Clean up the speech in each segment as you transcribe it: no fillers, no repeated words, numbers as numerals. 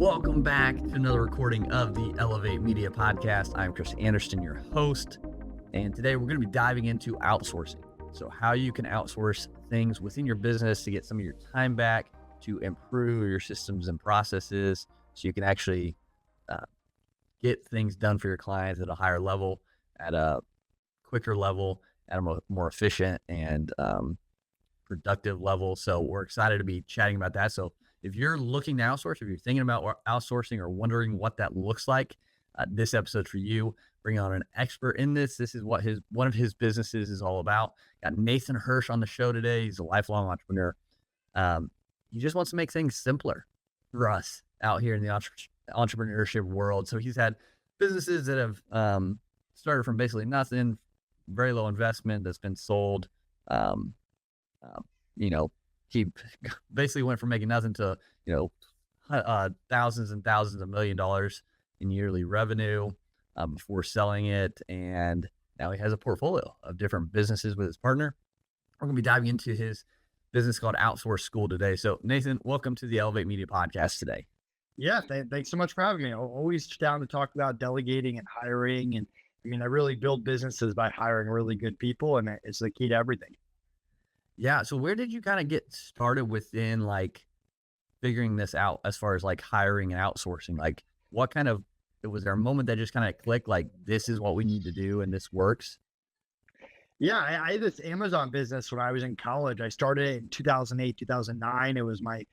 Welcome back to another recording of the Elevate Media Podcast. I'm Chris Anderson, your host, and today we're going to be diving into outsourcing. So how you can outsource things within your business to get some of your time back, to improve your systems and processes so you can actually get things done for your clients at a higher level, at a quicker level, at a more efficient and productive level. So we're excited to be chatting about that. So if you're looking to outsource, if you're thinking about outsourcing or wondering what that looks like, this episode's for you. Bring on an expert in this. This is what one of his businesses is all about. Got Nathan Hirsch on the show today. He's a lifelong entrepreneur. He just wants to make things simpler for us out here in the entrepreneurship world. So he's had businesses that have started from basically nothing, very low investment, that's been sold. He basically went from making nothing to, thousands and thousands of $1 million in yearly revenue before selling it. And now he has a portfolio of different businesses with his partner. We're going to be diving into his business called Outsource School today. So Nathan, welcome to the Elevate Media Podcast today. Yeah, thanks so much for having me. I'm always down to talk about delegating and hiring. And I really build businesses by hiring really good people, and it's the key to everything. Yeah. So where did you kind of get started within figuring this out as far as hiring and outsourcing? Was there a moment that just kind of clicked, this is what we need to do and this works? Yeah, I had this Amazon business when I was in college. I started it in 2008, 2009. It was my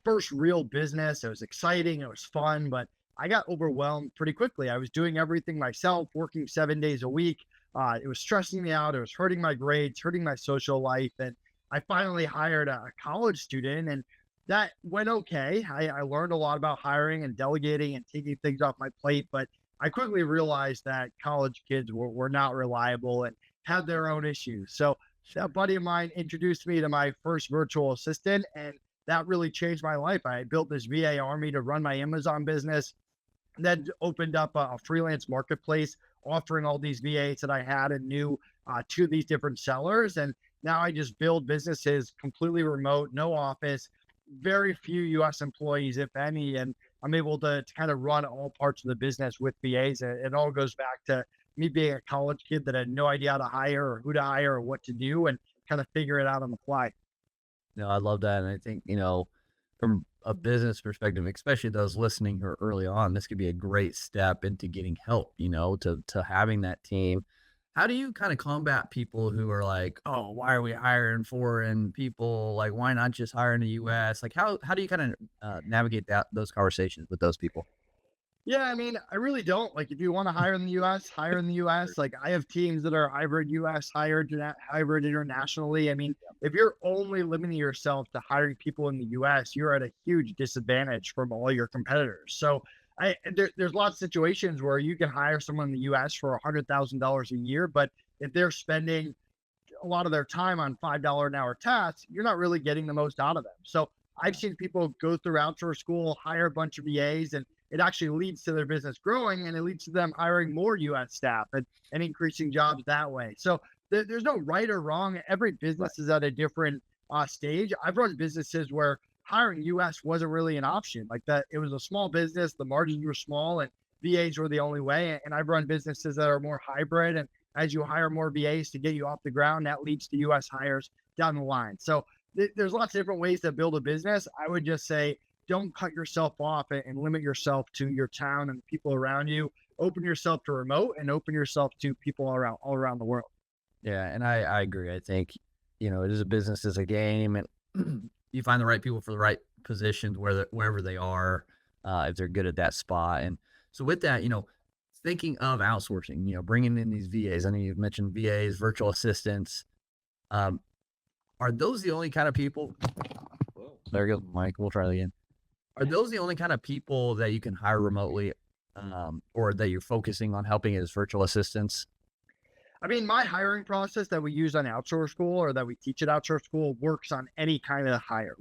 first real business. It was exciting. It was fun, but I got overwhelmed pretty quickly. I was doing everything myself, working 7 days a week. It was stressing me out. It was hurting my grades, hurting my social life. And I finally hired a college student, and that went okay. I learned a lot about hiring and delegating and taking things off my plate, but I quickly realized that college kids were not reliable and had their own issues. So that buddy of mine introduced me to my first virtual assistant, and that really changed my life. I built this VA army to run my Amazon business, and then opened up a freelance marketplace offering all these VAs that I had and knew to these different sellers. And now I just build businesses completely remote, no office, very few US employees, if any. And I'm able to kind of run all parts of the business with VAs. And it all goes back to me being a college kid that had no idea how to hire or who to hire or what to do, and kind of figure it out on the fly. No, I love that. And I think, from a business perspective, especially those listening who are early on, this could be a great step into getting help, to having that team. How do you kind of combat people who are like, oh, why are we hiring foreign people? Why not just hire in the US? How do you kind of navigate those conversations with those people? Yeah, I really don't. If you want to hire in the US, hire in the US. I have teams that are hybrid US, hybrid internationally. If you're only limiting yourself to hiring people in the US, you're at a huge disadvantage from all your competitors. So there's lots of situations where you can hire someone in the US for $100,000 a year, but if they're spending a lot of their time on $5 an hour tasks, you're not really getting the most out of them. So I've seen people go through Outsource School, hire a bunch of VAs, and it actually leads to their business growing, and it leads to them hiring more US staff and increasing jobs that way. So there's no right or wrong. Every business is at a different stage. I've run businesses where hiring US wasn't really an option. It was a small business, the margins were small, and VAs were the only way. And I've run businesses that are more hybrid, and as you hire more VAs to get you off the ground, that leads to US hires down the line. So there's lots of different ways to build a business. I would just say, don't cut yourself off and limit yourself to your town and people around you. Open yourself to remote and open yourself to people all around the world. Yeah. And I agree. I think, it is a business, is a game, and you find the right people for the right positions wherever they are, if they're good at that spot. And so with that, thinking of outsourcing, bringing in these VAs, I know you've mentioned VAs, virtual assistants. Are those the only kind of people? Whoa, there goes Mike. We'll try that again. Are those the only kind of people that you can hire remotely, or that you're focusing on helping as virtual assistants? My hiring process that we use on Outsource School, or that we teach at Outsource School, works on any kind of hire.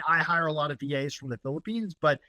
I hire a lot of VAs from the Philippines, but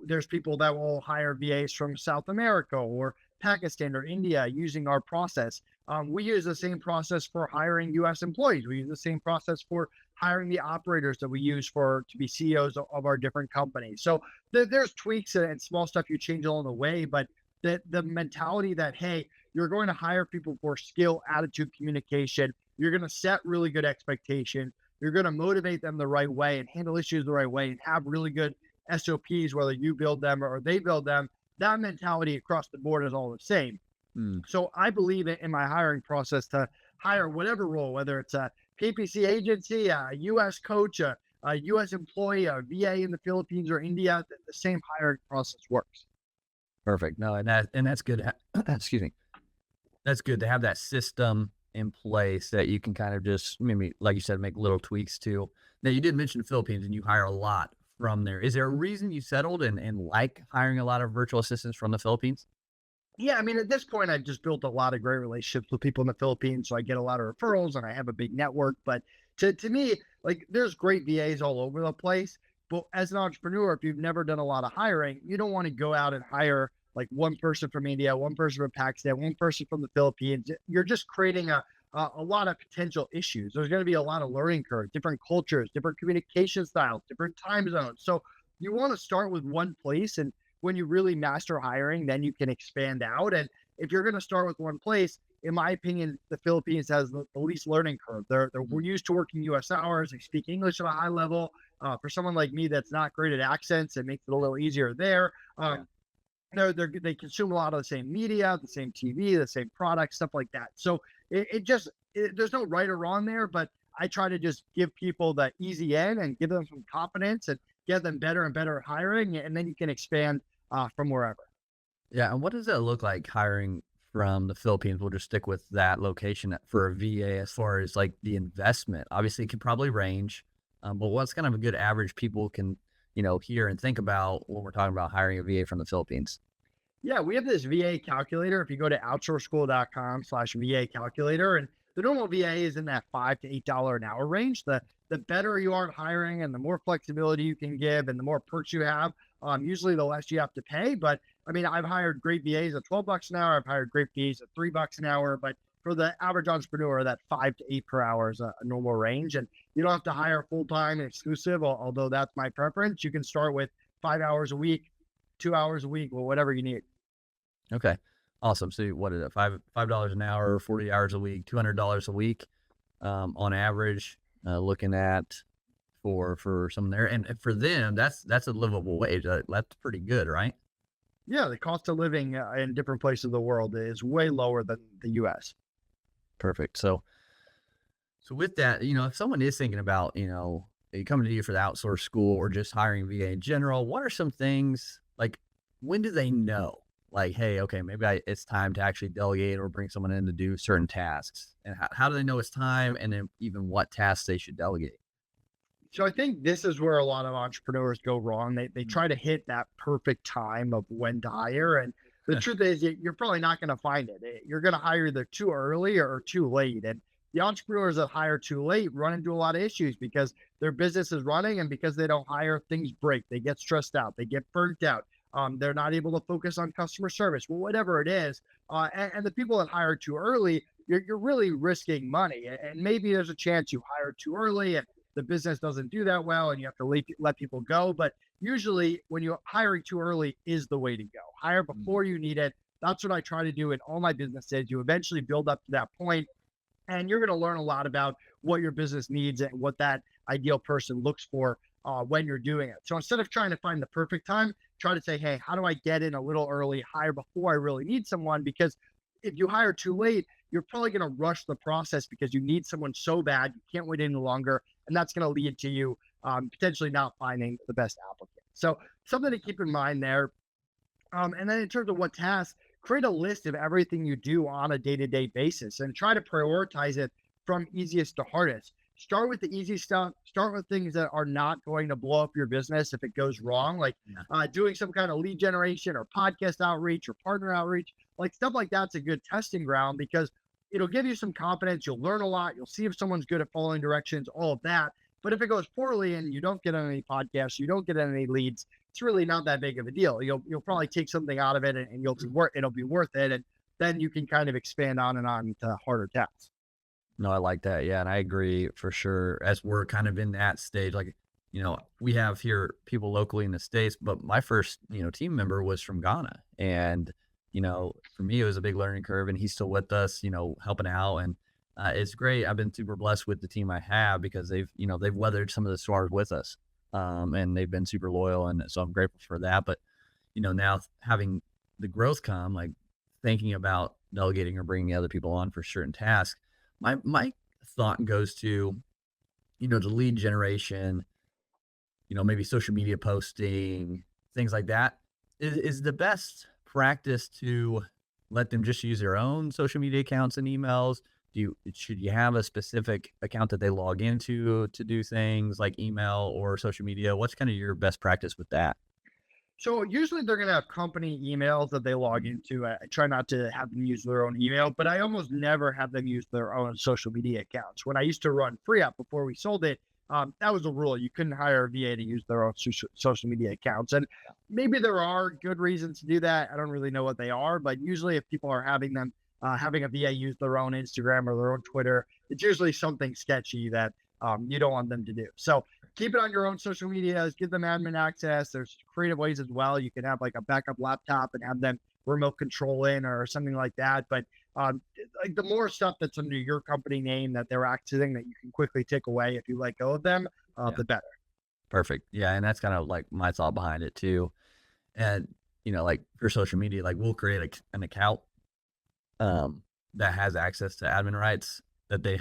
there's people that will hire VAs from South America or Pakistan or India using our process. We use the same process for hiring US employees. We use the same process for hiring the operators that we use to be CEOs of our different companies. So there's tweaks and small stuff you change along the way, but the mentality that, hey, you're going to hire people for skill, attitude, communication. You're going to set really good expectations. You're going to motivate them the right way and handle issues the right way and have really good SOPs, whether you build them or they build them. That mentality across the board is all the same. So I believe in my hiring process to hire whatever role, whether it's a PPC agency, a US coach, a US employee, a VA in the Philippines or India, the same hiring process works. Perfect. No, and that's good. Excuse me. That's good to have that system in place that you can kind of just maybe, like you said, make little tweaks to. Now, you did mention the Philippines, and you hire a lot from there. Is there a reason you settled and like hiring a lot of virtual assistants from the Philippines? Yeah, I mean, at this point, I've just built a lot of great relationships with people in the Philippines, so I get a lot of referrals and I have a big network. But to me, like, there's great VAs all over the place. But as an entrepreneur, if you've never done a lot of hiring, you don't want to go out and hire like one person from India, one person from Pakistan, one person from the Philippines. You're just creating a lot of potential issues. There's going to be a lot of learning curve, different cultures, different communication styles, different time zones. So you want to start with one place, and when you really master hiring, then you can expand out. And if you're going to start with one place, in my opinion, the Philippines has the least learning curve. We're used to working US hours. They speak English at a high level. For someone like me that's not great at accents, it makes it a little easier there. They consume a lot of the same media, the same TV, the same products, stuff like that. So there's no right or wrong there, but I try to just give people the easy in and give them some confidence and get them better and better at hiring, and then you can expand from wherever. Yeah, and what does that look like hiring from the Philippines? We'll just stick with that location for a VA as far as like the investment. Obviously, it can probably range, but what's kind of a good average people can, hear and think about when we're talking about hiring a VA from the Philippines? Yeah, we have this VA calculator. If you go to outsourceschool.com/VA calculator, and the normal VA is in that $5 to $8 an hour range. The better you are at hiring and the more flexibility you can give and the more perks you have, usually the less you have to pay. But I mean, I've hired great VAs at $12 an hour. I've hired great VAs at $3 an hour. But for the average entrepreneur, that 5 to 8 per hour is a normal range. And you don't have to hire full-time and exclusive, although that's my preference. You can start with 5 hours a week, 2 hours a week, or whatever you need. Okay, awesome. So what is it? $5 an hour, 40 hours a week, $200 a week, on average. Looking at for someone there, and for them, that's a livable wage. That's pretty good, right? Yeah, the cost of living in different places of the world is way lower than the US. Perfect. So with that, if someone is thinking about, coming to you for the outsource school or just hiring VA in general, what are some things like when do they know? Like, hey, okay, maybe it's time to actually delegate or bring someone in to do certain tasks. And how do they know it's time? And then even what tasks they should delegate? So I think this is where a lot of entrepreneurs go wrong. They try to hit that perfect time of when to hire. And the truth is you're probably not going to find it. You're going to hire either too early or too late. And the entrepreneurs that hire too late run into a lot of issues because their business is running, and because they don't hire, things break. They get stressed out. They get burnt out. They're not able to focus on customer service, well, whatever it is. And the people that hire too early, you're really risking money. And maybe there's a chance you hire too early and the business doesn't do that well and you have to let people go. But usually when you're hiring too early is the way to go. Hire before you need it. That's what I try to do in all my businesses. You eventually build up to that point, and you're going to learn a lot about what your business needs and what that ideal person looks for when you're doing it. So instead of trying to find the perfect time, try to say, hey, how do I get in a little early, hire before I really need someone? Because if you hire too late, you're probably going to rush the process because you need someone so bad, you can't wait any longer. And that's going to lead to you potentially not finding the best applicant. So something to keep in mind there. And then in terms of what tasks, create a list of everything you do on a day-to-day basis and try to prioritize it from easiest to hardest. Start with the easy stuff. Start with things that are not going to blow up your business if it goes wrong, like doing some kind of lead generation or podcast outreach or partner outreach. Like stuff like that's a good testing ground because it'll give you some confidence. You'll learn a lot. You'll see if someone's good at following directions, all of that. But if it goes poorly and you don't get on any podcasts, you don't get any leads, it's really not that big of a deal. You'll probably take something out of it, and it'll be worth it. And then you can kind of expand on and on to harder tasks. No, I like that. Yeah, and I agree for sure. As we're kind of in that stage, like, we have here people locally in the States, but my first, team member was from Ghana. And, for me, it was a big learning curve, and he's still with us, helping out. And it's great. I've been super blessed with the team I have because they've weathered some of the storms with us. And they've been super loyal. And so I'm grateful for that. But, now having the growth come, like thinking about delegating or bringing other people on for certain tasks, my thought goes to, the lead generation, maybe social media posting, things like that. Is the best practice to let them just use their own social media accounts and emails? Should you have a specific account that they log into to do things like email or social media? What's kind of your best practice with that? So usually they're going to have company emails that they log into. I try not to have them use their own email, but I almost never have them use their own social media accounts. When I used to run FreeUp before we sold it, that was a rule. You couldn't hire a VA to use their own social media accounts. And maybe there are good reasons to do that. I don't really know what they are, but usually if people are having a VA use their own Instagram or their own Twitter, it's usually something sketchy that you don't want them to do. So keep it on your own social medias, give them admin access. There's creative ways as well. You can have like a backup laptop and have them remote control in or something like that. But like the more stuff that's under your company name that they're accessing that you can quickly take away if you let go of them, Yeah. the better. Perfect. Yeah. And that's kind of like my thought behind it too. And, like for social media, like we'll create an account that has access to admin rights that they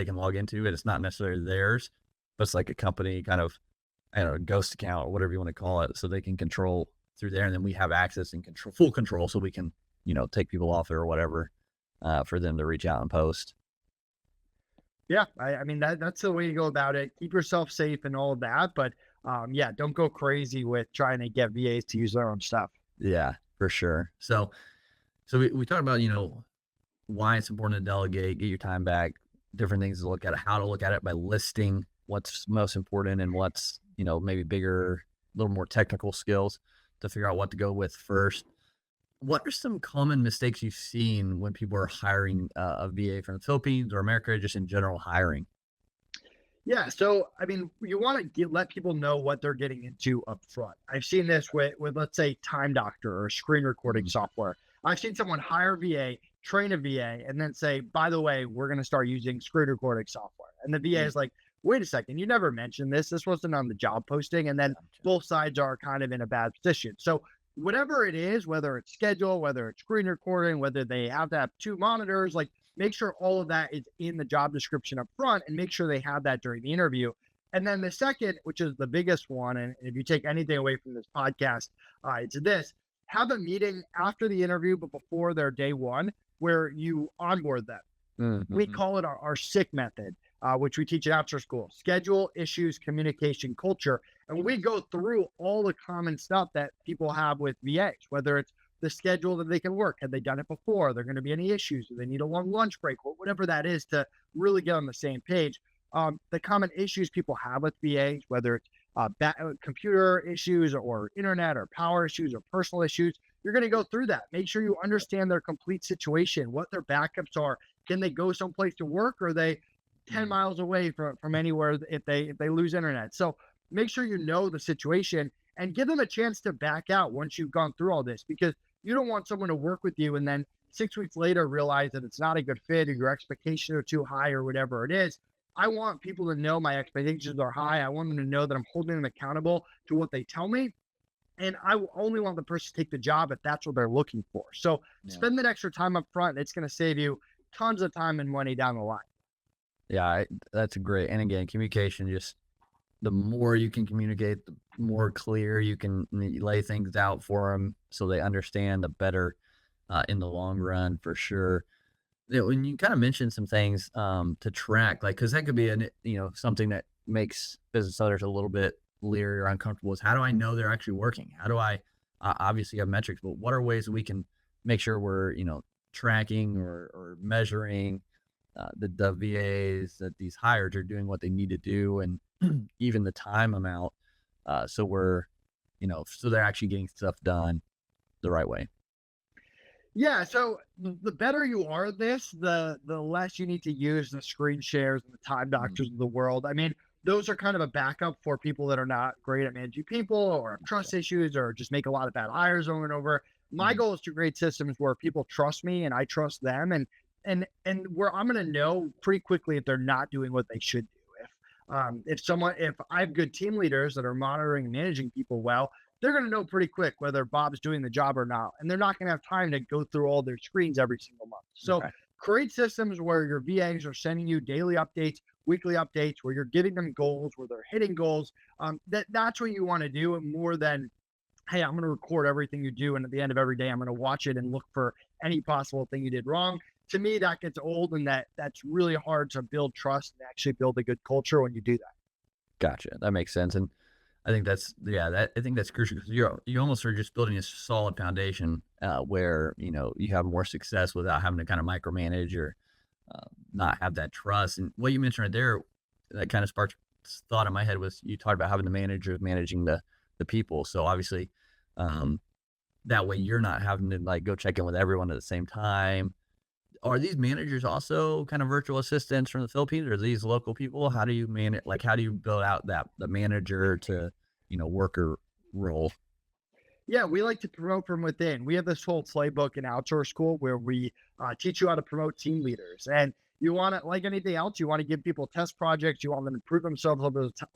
can log into, and it's not necessarily theirs, but it's like a company kind of, I don't know, ghost account or whatever you want to call it, so they can control through there, and then we have access and full control, so we can, take people off it or whatever, for them to reach out and post. Yeah, I mean that's the way to go about it. Keep yourself safe and all of that, but yeah, don't go crazy with trying to get VAs to use their own stuff. Yeah, for sure. So we talked about, why it's important to delegate, get your time back, different things to look at, how to look at it by listing what's most important and what's, maybe bigger, a little more technical skills to figure out what to go with first. What are some common mistakes you've seen when people are hiring a VA from the Philippines or America, just in general hiring? Yeah, so I mean, you want to let people know what they're getting into up front. I've seen this with let's say Time Doctor or screen recording Mm. software. I've seen someone hire a VA, train a VA, and then say, by the way, we're going to start using screen recording software. And the VA Mm. is like, wait a second, you never mentioned this. This wasn't on the job posting. And then Gotcha. both sides are kind of in a bad position. So whatever it is, whether it's schedule, whether it's screen recording, whether they have to have two monitors, like make sure all of that is in the job description up front and make sure they have that during the interview. And then the second, which is the biggest one, and if you take anything away from this podcast, it's this: have a meeting after the interview, but before their day one, where you onboard them. We Mm-hmm. call it our SICK method, which we teach at Outsource School: schedule, issues, communication, culture. And we go through all the common stuff that people have with VAs, whether it's the schedule that they can work. Have they done it before? Are there going to be any issues? Do they need a long lunch break? Whatever that is, to really get on the same page. The common issues people have with VAs, whether it's computer issues or internet or power issues or personal issues, you're going to go through that. Make sure you understand their complete situation, what their backups are. Can they go someplace to work, or are they 10 miles away from anywhere if they lose internet? So make sure you know the situation and give them a chance to back out once you've gone through all this, because you don't want someone to work with you and then 6 weeks later realize that it's not a good fit or your expectations are too high or whatever it is. I want people to know my expectations are high. I want them to know that I'm holding them accountable to what they tell me. And I only want the person to take the job if that's what they're looking for. So Yeah. spend that extra time up front. It's going to save you tons of time and money down the line. Yeah, that's a great. And again, communication, just the more you can communicate, the more clear you can lay things out for them so they understand, the better in the long run, for sure. When you kind of mentioned some things to track, like, because that could be something that makes business owners a little bit leery or uncomfortable, is how do I know they're actually working? How do I obviously have metrics, but what are ways that we can make sure we're tracking or measuring the VAs that these hires are doing what they need to do, and even the time amount, so we're so they're actually getting stuff done the right way. Yeah, so the better you are at this, the less you need to use the screen shares and the time Mm, doctors of the world. I mean, those are kind of a backup for people that are not great at managing people or have gotcha. trust issues or just make a lot of bad hires over and over. My Mhm. goal is to create systems where people trust me and I trust them, and where I'm going to know pretty quickly if they're not doing what they should do. If I have good team leaders that are monitoring and managing people well, they're going to know pretty quick whether Bob's doing the job or not. And they're not going to have time to go through all their screens every single month. So Okay. create systems where your VAs are sending you daily updates, weekly updates, where you're giving them goals, where they're hitting goals. That's what you want to do more than, hey, I'm going to record everything you do. And at the end of every day, I'm going to watch it and look for any possible thing you did wrong. To me, that gets old, and that's really hard to build trust and actually build a good culture when you do that. Gotcha. That makes sense. And I think I think that's crucial because you almost are just building a solid foundation where, you have more success without having to kind of micromanage or not have that trust. And what you mentioned right there, that kind of sparked thought in my head was you talked about having the manager managing the people. So obviously, um, that way you're not having to like go check in with everyone at the same time. Are these managers also kind of virtual assistants from the Philippines, or are these local people? How do you manage? Like, how do you build out the manager to, worker role? Yeah, we like to promote from within. We have this whole playbook in Outsource School where we teach you how to promote team leaders. And you want to, like anything else, you want to give people test projects. You want them to improve themselves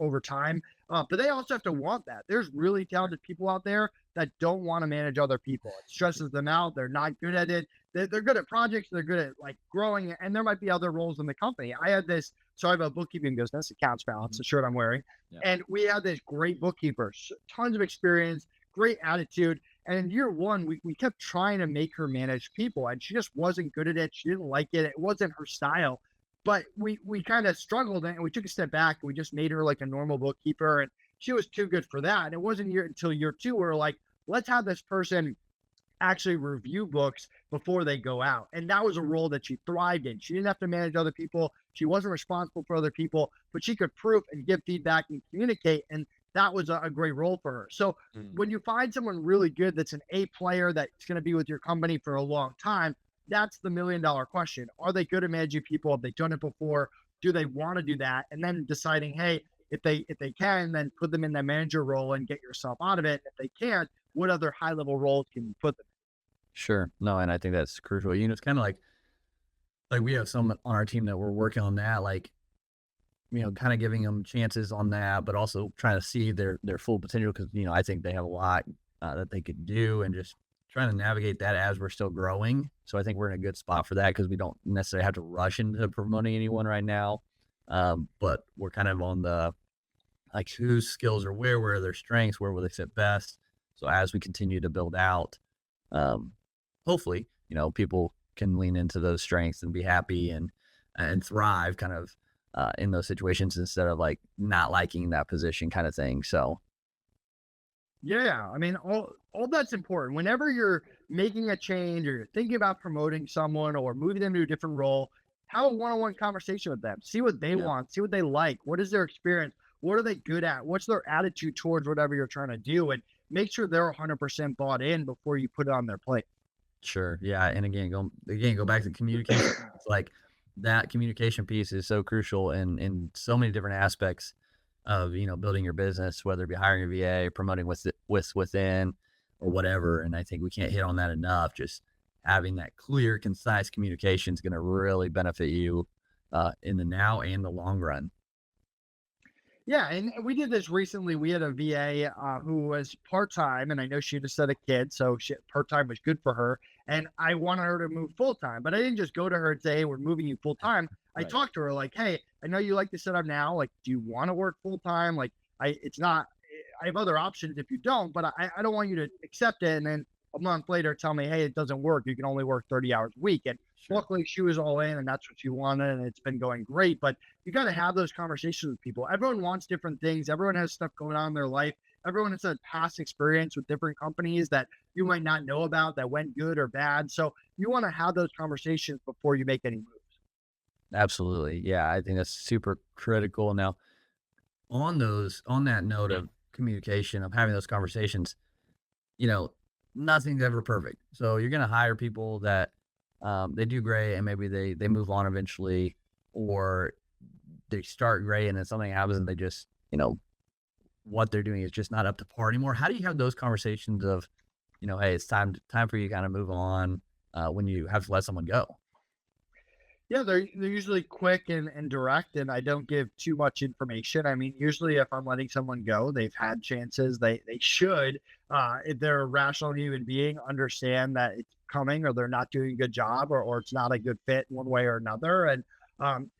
over time. But they also have to want that. There's really talented people out there that don't want to manage other people. It stresses them out. They're not good at it. They're good at projects. They're good at like growing. And there might be other roles in the company. So I have a bookkeeping business, accounts balance, Mhm. the shirt I'm wearing. Yeah. And we had this great bookkeeper, tons of experience, great attitude. And in year one, we kept trying to make her manage people, and she just wasn't good at it. She didn't like it. It wasn't her style. But we kind of struggled and we took a step back and we just made her like a normal bookkeeper. And she was too good for that. And it wasn't until year two where we're like, let's have this person actually review books before they go out. And that was a role that she thrived in. She didn't have to manage other people. She wasn't responsible for other people, but she could proof and give feedback and communicate. And that was a great role for her. So Mm. when you find someone really good that's an A player that's going to be with your company for a long time, that's the $1 million question. Are they good at managing people? Have they done it before? Do they want to do that? And then deciding, hey, if they can, then put them in that manager role and get yourself out of it. If they can't, what other high level roles can you put them Sure. No, and I think that's crucial. It's kind of like we have some on our team that we're working on that, like, kind of giving them chances on that, but also trying to see their full potential because I think they have a lot that they could do, and just trying to navigate that as we're still growing. So I think we're in a good spot for that because we don't necessarily have to rush into promoting anyone right now, but we're kind of on the like whose skills are where are their strengths, where will they fit best. So as we continue to build out, um, hopefully, people can lean into those strengths and be happy and thrive kind of in those situations instead of like not liking that position kind of thing. So Yeah, I mean, all that's important. Whenever you're making a change or you're thinking about promoting someone or moving them to a different role, have a one-on-one conversation with them. See what they yeah, want, see what they like, what is their experience, what are they good at, what's their attitude towards whatever you're trying to do, and make sure they're 100% bought in before you put it on their plate. sure, yeah, and go back to communication. It's like that communication piece is so crucial in so many different aspects of building your business, whether it be hiring a VA, promoting within, or whatever. And I think we can't hit on that enough. Just having that clear, concise communication is going to really benefit you in the now and the long run. Yeah, and we did this recently. We had a VA who was part time, and I know she just had a kid, so part time was good for her. And I wanted her to move full time, but I didn't just go to her and say, "Hey, we're moving you full time." I Right. talked to her like, "Hey, I know you like the setup now. Like, do you want to work full time? Like, it's not. I have other options if you don't, but I don't want you to accept it and then a month later tell me, hey, it doesn't work. You can only work 30 hours a week." And Sure. luckily, she was all in, and that's what she wanted, and it's been going great. But you got to have those conversations with people. Everyone wants different things. Everyone has stuff going on in their life. Everyone has a past experience with different companies that you might not know about that went good or bad. So you want to have those conversations before you make any moves. Absolutely. Yeah, I think that's super critical. Now, on that note of communication, of having those conversations, you know, nothing's ever perfect. So you're going to hire people that they do great and maybe they move on eventually, or they start great and then something happens and they just, what they're doing is just not up to par anymore. How do you have those conversations of, hey, it's time for you to kind of move on when you have to let someone go? Yeah, they're usually quick and direct, and I don't give too much information. I mean, usually if I'm letting someone go, they've had chances. They should, if they're a rational human being, understand that it's coming, or they're not doing a good job, or it's not a good fit one way or another. And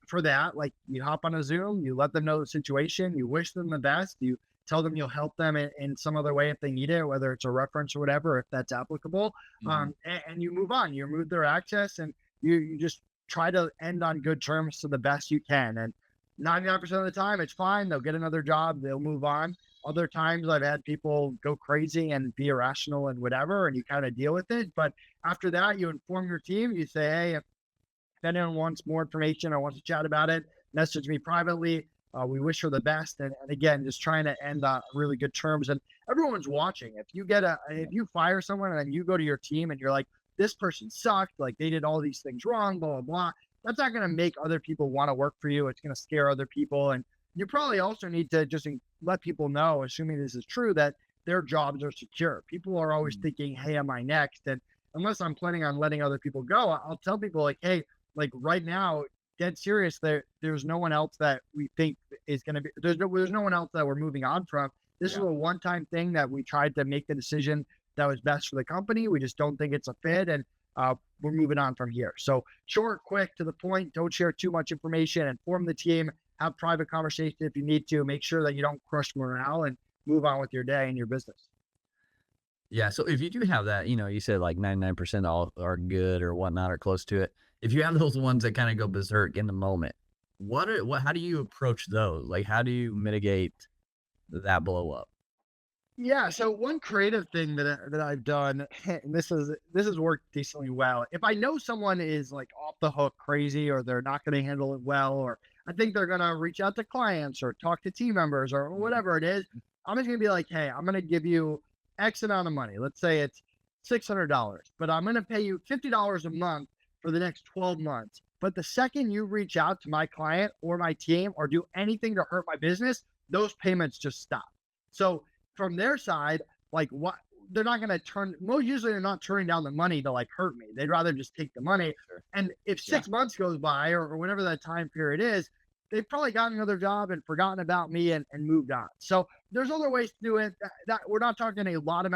for that, like, you hop on a Zoom, you let them know the situation, you wish them the best, you tell them you'll help them in some other way if they need it, whether it's a reference or whatever, if that's applicable. And you move on, you remove their access, and you just try to end on good terms to the best you can. And 99% of the time, it's fine. They'll get another job. They'll move on. Other times, I've had people go crazy and be irrational and whatever, and you kind of deal with it. But after that, you inform your team. You say, hey, if anyone wants more information or wants to chat about it, message me privately. We wish her the best. And again, just trying to end on really good terms. And everyone's watching. If you fire someone and then you go to your team and you're like, this person sucked, like they did all these things wrong, blah, blah, blah. That's not going to make other people want to work for you. It's going to scare other people. And you probably also need to just let people know, assuming this is true, that their jobs are secure. People are always thinking, hey, am I next? And unless I'm planning on letting other people go, I'll tell people like, hey, like right now, dead serious, there's no one else that we think is going to be, there's no one else that we're moving on from. This is a one-time thing that we tried to make the decision that was best for the company. We just don't think it's a fit, and we're moving on from here. So short, quick, to the point. Don't share too much information. Inform the team. Have private conversation if you need to. Make sure that you don't crush morale, and move on with your day and your business. Yeah. So if you do have that, you said like 99% all are good or whatnot or close to it. If you have those ones that kind of go berserk in the moment, how do you approach those? Like, how do you mitigate that blow up? Yeah, so one creative thing that I've done, and this has worked decently well. If I know someone is like off the hook crazy, or they're not going to handle it well, or I think they're going to reach out to clients or talk to team members or whatever it is, I'm just going to be like, hey, I'm going to give you X amount of money. Let's say it's $600, but I'm going to pay you $50 a month for the next 12 months. But the second you reach out to my client or my team or do anything to hurt my business, those payments just stop. So from their side, like, what, they're not going to most usually they're not turning down the money to like hurt me. They'd rather just take the money. Sure. And if 6 months goes by, or whatever that time period is, they've probably gotten another job and forgotten about me and moved on. So there's other ways to do it that we're not talking a large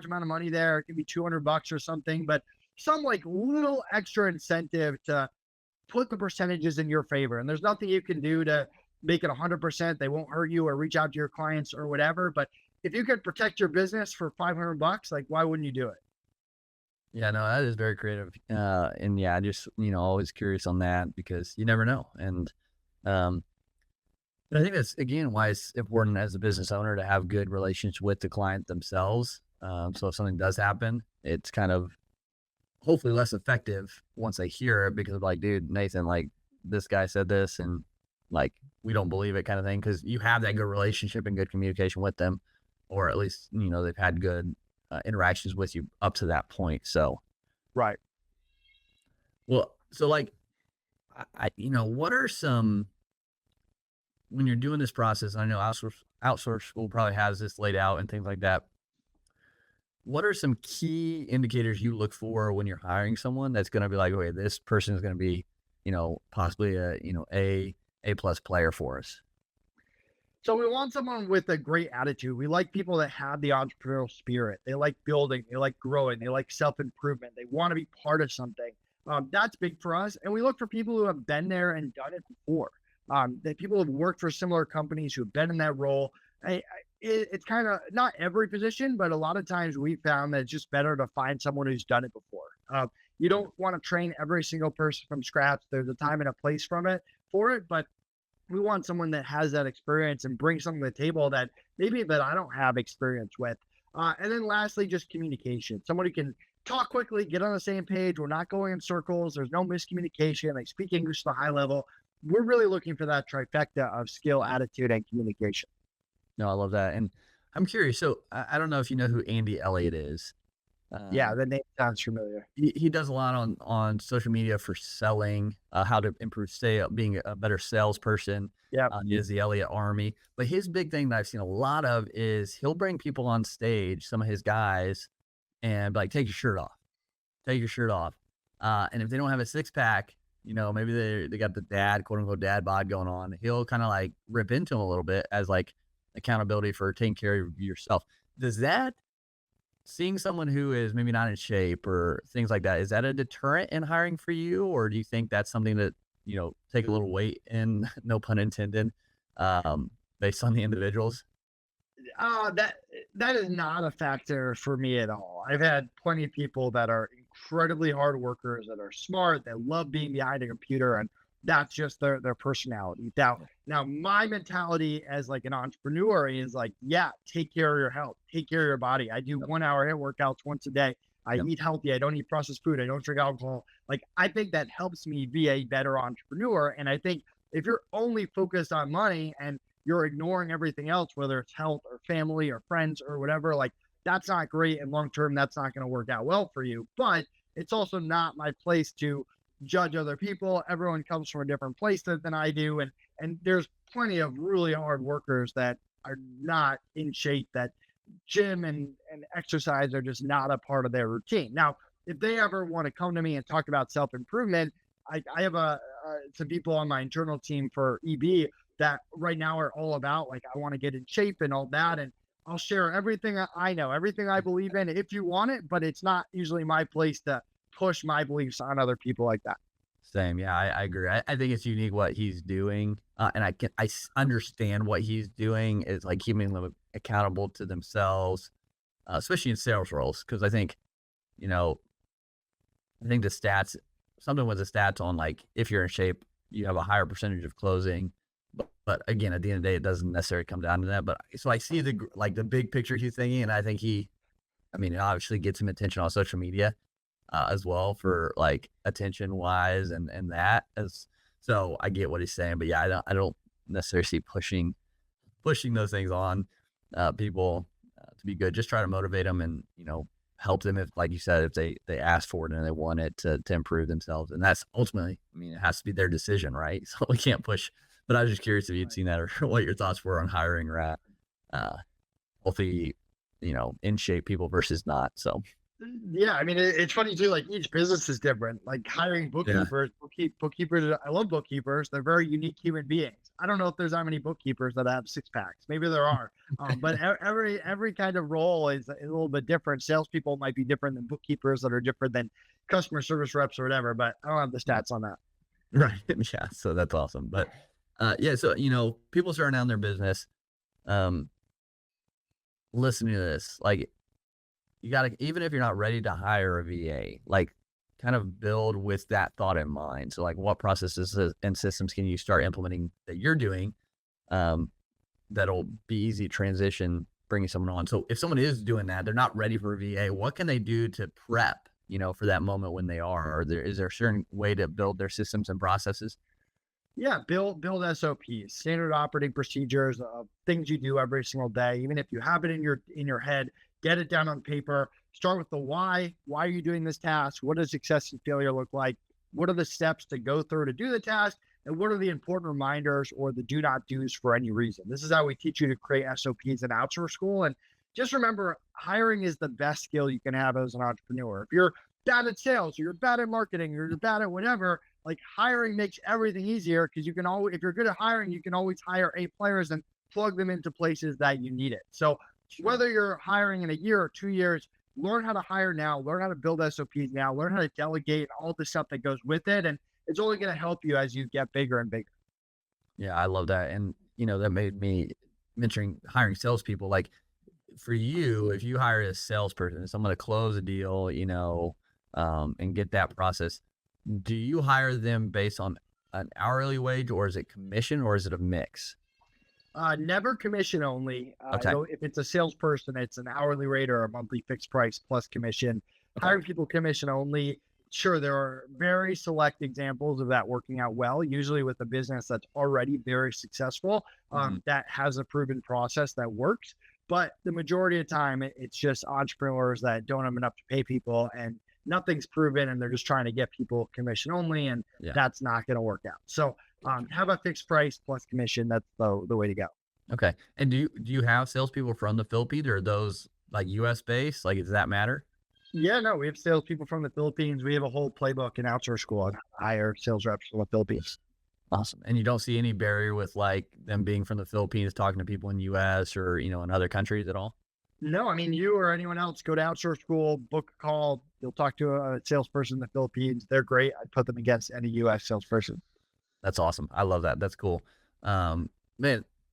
amount of money there. It can be $200 or something, but some like little extra incentive to put the percentages in your favor. And there's nothing you can do to make it 100%. They won't hurt you, or reach out to your clients or whatever. But if you could protect your business for $500, like, why wouldn't you do it? Yeah, no, that is very creative. And yeah, just, always curious on that because you never know. And um, I think that's again why it's important as a business owner to have good relations with the client themselves. So if something does happen, it's kind of hopefully less effective once they hear it because like, dude, Nathan, like this guy said this and like, we don't believe it kind of thing. Cause you have that good relationship and good communication with them, or at least, they've had good interactions with you up to that point. So, Right. well, so like, what are some, when you're doing this process, I know outsource school probably has this laid out and things like that. What are some key indicators you look for when you're hiring someone that's going to be like, okay, this person is going to be, possibly a, A plus player for us? So we want someone with a great attitude. We like people that have the entrepreneurial spirit. They like building, they like growing, they like self-improvement. They want to be part of something. That's big for us. And we look for people who have been there and done it before. That people have worked for similar companies who have been in that role. It's kind of not every position, but a lot of times we found that it's just better to find someone who's done it before. You don't want to train every single person from scratch. There's a time and a place for it, but we want someone that has that experience and brings something to the table that maybe that I don't have experience with. And then lastly, just communication. Someone who can talk quickly, get on the same page. We're not going in circles. There's no miscommunication. They speak English to a high level. We're really looking for that trifecta of skill, attitude, and communication. No, I love that. And I'm curious. So I don't know if you know who Andy Elliott is. Yeah, Um, the name sounds familiar. he does a lot on social media for selling, how to improve sale, being a better salesperson. Yeah. He has the Elliott Army. But his big thing that I've seen a lot of is he'll bring people on stage, some of his guys, and be like, take your shirt off. Take your shirt off. And if they don't have a six pack, maybe they got the dad, quote unquote, dad bod going on. He'll kind of like rip into them a little bit as like accountability for taking care of yourself. Does that seeing someone who is maybe not in shape or things like that, is that a deterrent in hiring for you? Or do you think that's something that, take a little weight in, no pun intended, based on the individuals? That is not a factor for me at all. I've had plenty of people that are incredibly hard workers, that are smart, that love being behind a computer, and that's just their personality. Now my mentality as like an entrepreneur is like, yeah, take care of your health, take care of your body. I do 1 hour HIIT workouts once a day. I Yep. eat healthy. I don't eat processed food. I don't drink alcohol. Like I think that helps me be a better entrepreneur. And I think if you're only focused on money and you're ignoring everything else, whether it's health or family or friends or whatever, like that's not great. And long term, that's not going to work out well for you. But it's also not my place to judge other people. Everyone comes from a different place than I do. And there's plenty of really hard workers that are not in shape, that gym and exercise are just not a part of their routine. Now, if they ever want to come to me and talk about self improvement, I have some people on my internal team for EB that right now are all about like I want to get in shape and all that, and I'll share everything I know, everything I believe in if you want it, but it's not usually my place to push my beliefs on other people like that. Same. Yeah, I agree. I think it's unique what he's doing. And understand what he's doing is like keeping them accountable to themselves, especially in sales roles. Cause you know, I think the stats, something with the stats on like if you're in shape, you have a higher percentage of closing. But again, at the end of the day, it doesn't necessarily come down to that. But so I see like the big picture he's thinking, and I think it obviously gets him attention on social media as well for like attention wise and that as so I get what he's saying, but yeah, I don't necessarily see pushing those things on people to be good. Just try to motivate them and help them if, like you said, if they ask for it and they want it to improve themselves, and that's ultimately, it has to be their decision, right? So we can't push. But I was just curious if you'd seen that or what your thoughts were on hiring uh, healthy, in shape people versus not. So Yeah, I mean, it's funny too. Like each business is different. Like hiring yeah, bookkeepers. I love bookkeepers. They're very unique human beings. I don't know if there's that many bookkeepers that have six packs. Maybe there are. But every kind of role is a little bit different. Salespeople might be different than bookkeepers that are different than customer service reps or whatever. But I don't have the stats on that. right. Yeah, so that's awesome. But yeah, so people starting out in their business, um, listening to this, like you gotta, even if you're not ready to hire a VA, like kind of build with that thought in mind. So like what processes and systems can you start implementing that you're doing, um, that'll be easy to transition bringing someone on. So if someone is doing that, they're not ready for a VA, what can they do to prep, for that moment when they are? Or is there a certain way to build their systems and processes? Yeah, build SOPs, standard operating procedures, things you do every single day. Even if you have it in your head, get it down on paper. Start with the why. Why are you doing this task? What does success and failure look like? What are the steps to go through to do the task? And what are the important reminders or the do not do's for any reason? This is how we teach you to create SOPs in Outsource School. And just remember, hiring is the best skill you can have as an entrepreneur. If you're bad at sales or you're bad at marketing or you're bad at whatever, like hiring makes everything easier because you can always, if you're good at hiring, you can always hire A players and plug them into places that you need it. So whether you're hiring in a year or 2 years, learn how to hire now, learn how to build SOPs now, learn how to delegate all the stuff that goes with it. And it's only going to help you as you get bigger and bigger. Yeah, I love that. And, that made me mentioning hiring salespeople. Like for you, if you hire a salesperson, someone to close a deal, and get that process, do you hire them based on an hourly wage or is it commission or is it a mix? Never commission only. Okay. If it's a salesperson, it's an hourly rate or a monthly fixed price plus commission. Okay. Hiring people commission only. Sure, there are very select examples of that working out well, usually with a business that's already very successful, Mhm. that has a proven process that works. But the majority of the time, it's just entrepreneurs that don't have enough to pay people, and nothing's proven, and they're just trying to get people commission only, and that's not going to work out. So have a fixed price plus commission. That's the way to go. Okay. And do you have salespeople from the Philippines, or are those like US based? Like, does that matter? Yeah, no, we have salespeople from the Philippines. We have a whole playbook in Outsource School on how to hire sales reps from the Philippines. Awesome. And you don't see any barrier with like them being from the Philippines, talking to people in US or, in other countries at all? No, I mean, you or anyone else, go to Outsource School, book a call. You'll talk to a salesperson in the Philippines. They're great. I'd put them against any US salesperson. That's awesome. I love that. That's cool. Man,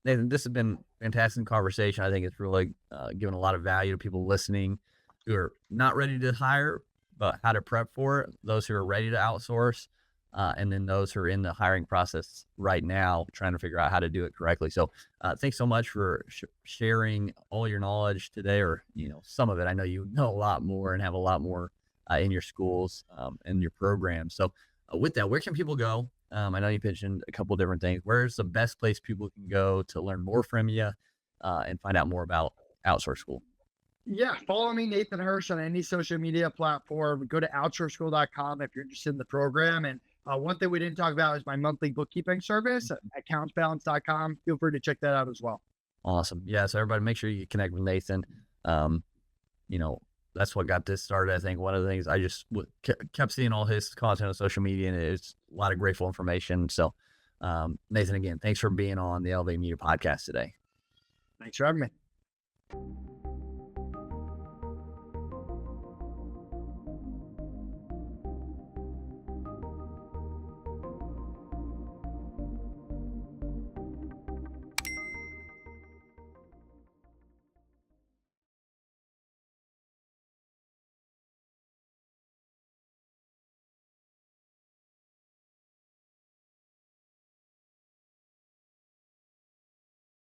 Nathan, this has been fantastic conversation. I think it's really given a lot of value to people listening who are not ready to hire, but how to prep for it, those who are ready to outsource, and then those who are in the hiring process right now, trying to figure out how to do it correctly. So thanks so much for sharing all your knowledge today, or, some of it. I know you know a lot more and have a lot more in your schools and your programs. So with that, where can people go? I know you mentioned a couple of different things. Where's the best place people can go to learn more from you and find out more about Outsource School? Yeah, follow me, Nathan Hirsch, on any social media platform. Go to outsourceschool.com if you're interested in the program. And one thing we didn't talk about is my monthly bookkeeping service at accountsbalance.com. Feel free to check that out as well. Awesome. Yeah. So everybody, make sure you connect with Nathan. That's what got this started. I think one of the things I just kept seeing all his content on social media, and it's a lot of grateful information. So, Nathan, again, thanks for being on the Elevate Media podcast today. Thanks for having me.